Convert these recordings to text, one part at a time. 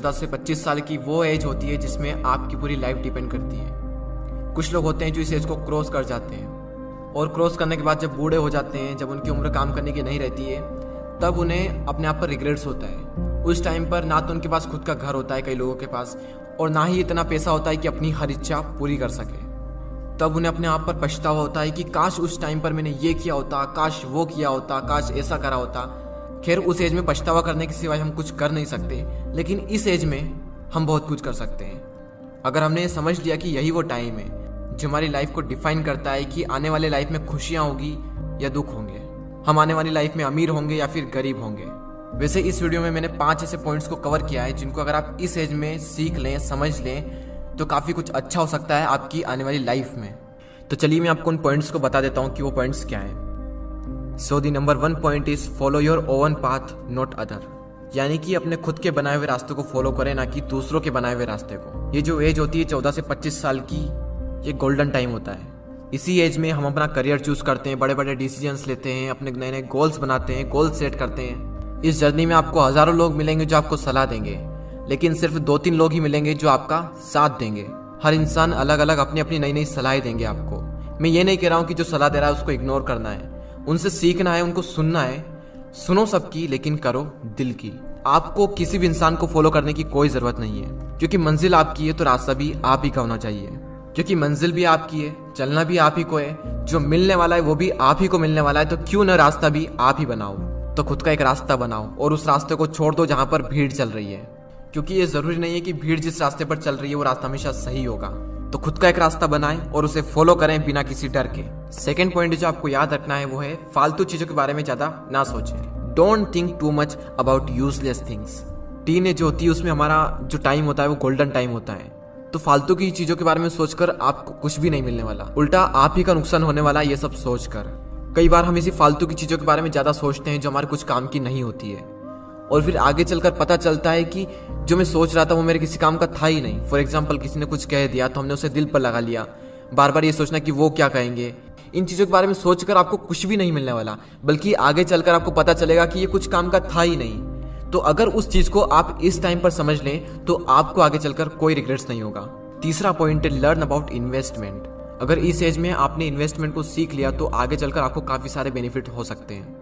14 से 25 साल की वो एज होती है जिसमें आपकी पूरी लाइफ डिपेंड करती है। कुछ लोग होते हैं जो इस एज को क्रॉस कर जाते हैं और क्रॉस करने के बाद जब बूढ़े हो जाते हैं, जब उनकी उम्र काम करने की नहीं रहती है, तब उन्हें अपने आप पर रिग्रेट्स होता है। उस टाइम पर ना तो उनके पास खुद का घर होता है कई लोगों के पास, और ना ही इतना पैसा होता है कि अपनी हर इच्छा पूरी कर सके। तब उन्हें अपने आप पर पछतावा होता है कि काश उस टाइम पर मैंने ये किया होता, काश वो किया होता, काश ऐसा करा होता। खैर, उस एज में पछतावा करने के सिवाय हम कुछ कर नहीं सकते, लेकिन इस एज में हम बहुत कुछ कर सकते हैं। अगर हमने समझ लिया कि यही वो टाइम है जो हमारी लाइफ को डिफाइन करता है कि आने वाले लाइफ में खुशियाँ होगी या दुख होंगे, हम आने वाली लाइफ में अमीर होंगे या फिर गरीब होंगे। वैसे इस वीडियो में मैंने 5 ऐसे पॉइंट्स को कवर किया है जिनको अगर आप इस एज में सीख लें, समझ लें, तो काफ़ी कुछ अच्छा हो सकता है आपकी आने वाली लाइफ में। तो चलिए मैं आपको उन पॉइंट्स को बता देता हूँ कि वो पॉइंट्स क्या हैं। So the number 1 point is follow your own path not other, यानी कि अपने खुद के बनाए हुए रास्ते को फॉलो करें, ना कि दूसरों के बनाए हुए रास्ते को। ये जो एज होती है 14 से 25 साल की, ये गोल्डन टाइम होता है। इसी एज में हम अपना करियर चूज करते हैं, बड़े बड़े डिसीजंस लेते हैं, अपने नए नए गोल्स बनाते हैं, गोल सेट करते हैं। इस जर्नी में आपको हजारों लोग मिलेंगे जो आपको सलाह देंगे, लेकिन सिर्फ 2-3 लोग ही मिलेंगे जो आपका साथ देंगे। हर इंसान अलग अलग अपनी अपनी नई नई सलाहें देंगे आपको। मैं ये नहीं कह रहा हूँ कि जो सलाह दे रहा है उसको इग्नोर करना है, उनसे सीखना है, उनको सुनना है। सुनो सबकी, लेकिन करो दिल की। आपको किसी भी इंसान को फॉलो करने की कोई जरूरत नहीं है, क्योंकि मंजिल आपकी है तो रास्ता भी आप ही का होना चाहिए। क्योंकि मंजिल भी आपकी है, चलना भी आप ही को है, जो मिलने वाला है वो भी आप ही को मिलने वाला है, तो क्यों न रास्ता भी आप ही बनाओ। तो खुद का एक रास्ता बनाओ और उस रास्ते को छोड़ दो जहां पर भीड़ चल रही है, क्योंकि ये जरूरी नहीं है कि भीड़ जिस रास्ते पर चल रही है वो रास्ता हमेशा सही होगा। तो खुद का एक रास्ता बनाएं और उसे फॉलो करें बिना किसी डर के। सेकंड पॉइंट जो आपको याद रखना है वो है फालतू चीजों के बारे में ज्यादा ना सोचें। Don't think too much about useless things. Teenage जो होती है उसमें हमारा जो टाइम होता है वो गोल्डन टाइम होता है, तो फालतू की चीजों के बारे में सोचकर आपको कुछ भी नहीं मिलने वाला, उल्टा आप ही का नुकसान होने वाला है ये सब सोचकर। कई बार हम इसी फालतू की चीजों के बारे में ज्यादा सोचते हैं जो हमारे कुछ काम की नहीं होती है, और फिर आगे चलकर पता चलता है कि जो मैं सोच रहा था वो मेरे किसी काम का था ही नहीं। फॉर एग्जाम्पल, किसी ने कुछ कह दिया तो हमने उसे दिल पर लगा लिया, बार बार ये सोचना कि वो क्या कहेंगे। इन चीजों के बारे में सोचकर आपको कुछ भी नहीं मिलने वाला, बल्कि आगे चलकर आपको पता चलेगा कि ये कुछ काम का था ही नहीं। तो अगर उस चीज को आप इस टाइम पर समझ लें तो आपको आगे चलकर कोई रिग्रेट्स नहीं होगा। तीसरा पॉइंट है लर्न अबाउट इन्वेस्टमेंट। अगर इस एज में आपने इन्वेस्टमेंट को सीख लिया तो आगे चलकर आपको काफी सारे बेनिफिट हो सकते हैं।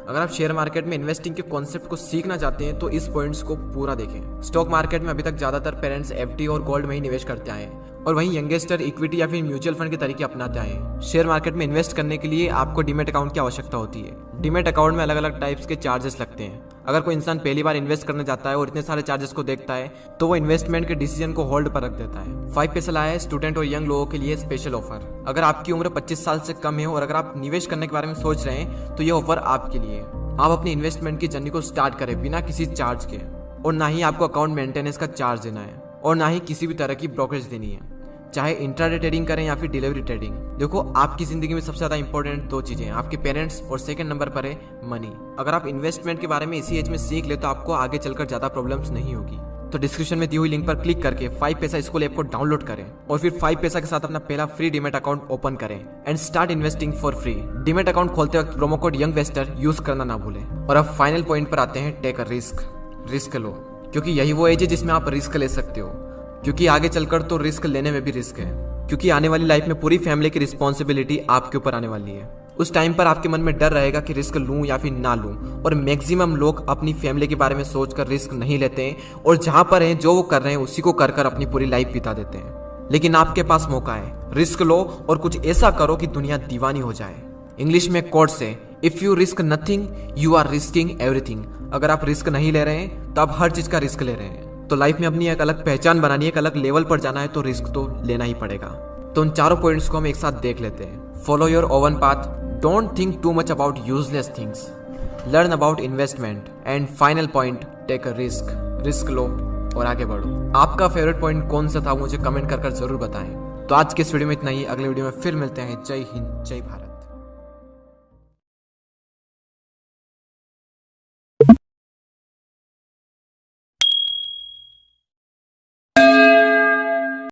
अगर आप शेयर मार्केट में इन्वेस्टिंग के कॉन्सेप्ट को सीखना चाहते हैं तो इस पॉइंट्स को पूरा देखें। स्टॉक मार्केट में अभी तक ज्यादातर पेरेंट्स एफडी और गोल्ड में ही निवेश करते आए हैं, और वहीं यंगस्टर इक्विटी या फिर म्यूचुअल फंड के तरीके अपनाते आए हैं। शेयर मार्केट में इन्वेस्ट करने के लिए आपको डीमैट अकाउंट की आवश्यकता होती है। डीमैट अकाउंट में अलग अलग टाइप्स के चार्जेस लगते हैं। अगर कोई इंसान पहली बार इन्वेस्ट करने जाता है और इतने सारे चार्जेस को देखता है तो वो इन्वेस्टमेंट के डिसीजन को होल्ड पर रख देता है। 5 पैसा लाया है स्टूडेंट और यंग लोगों के लिए स्पेशल ऑफर। अगर आपकी उम्र 25 साल से कम है और अगर आप निवेश करने के बारे में सोच रहे हैं तो ये ऑफर आपके लिए। आप अपनी इन्वेस्टमेंट की जर्नी को स्टार्ट करें बिना किसी चार्ज के, और ना ही आपको अकाउंट मेंटेनेंस का चार्ज देना है, और ना ही किसी भी तरह की ब्रोकरेज देनी है, चाहे इंट्राडे ट्रेडिंग करें या फिर डिलीवरी ट्रेडिंग। देखो, आपकी जिंदगी में सबसे ज्यादा इंपॉर्टेंट 2 चीजें हैं, आपके पेरेंट्स, और सेकंड नंबर पर है मनी। अगर आप इन्वेस्टमेंट के बारे में इसी एज में सीख ले तो आपको आगे चलकर ज्यादा प्रॉब्लम्स नहीं होगी। तो डिस्क्रिप्शन में दी हुई लिंक पर क्लिक करके 5 पैसा स्कूल ऐप को डाउनलोड करें और फिर 5 पैसा के साथ अपना पहला फ्री डीमैट अकाउंट ओपन करें and start investing for free. Demat account खोलते वक्त प्रोमो कोड यंगवेस्टर यूज करना ना भूलें। और अब फाइनल पॉइंट पर आते हैं, टेक अ रिस्क। रिस्क लो, क्योंकि यही वो एज है जिसमें आप रिस्क ले सकते हो, क्योंकि आगे चलकर तो रिस्क लेने में भी रिस्क है, क्योंकि आने वाली लाइफ में पूरी फैमिली की रिस्पॉन्सिबिलिटी आपके ऊपर आने वाली है। उस टाइम पर आपके मन में डर रहेगा कि रिस्क लूं या फिर ना लूं, और मैक्सिमम लोग अपनी फैमिली के बारे में सोचकर रिस्क नहीं लेते हैं, और जहां पर हैं जो वो कर रहे हैं उसी को कर अपनी पूरी लाइफ बिता देते हैं। लेकिन आपके पास मौका है, रिस्क लो और कुछ ऐसा करो कि दुनिया दीवानी हो जाए। इंग्लिश में कोट से, if you risk nothing you are risking everything. अगर आप रिस्क नहीं ले रहे हैं तो आप हर चीज का रिस्क ले रहे हैं। तो लाइफ में अपनी एक अलग पहचान बनानी है, एक अलग लेवल पर जाना है, तो रिस्क तो लेना ही पड़ेगा। तो उन चारों पॉइंट्स को हम एक साथ देख लेते हैं। Follow your own path, don't think too much about useless things, learn about investment, and final point, take a risk. Risk लो और आगे बढ़ो। आपका फेवरेट पॉइंट कौन सा था मुझे कमेंट कर जरूर बताएं। तो आज के इस वीडियो में इतना ही, अगले वीडियो में फिर मिलते हैं। जय हिंद, जय भारत।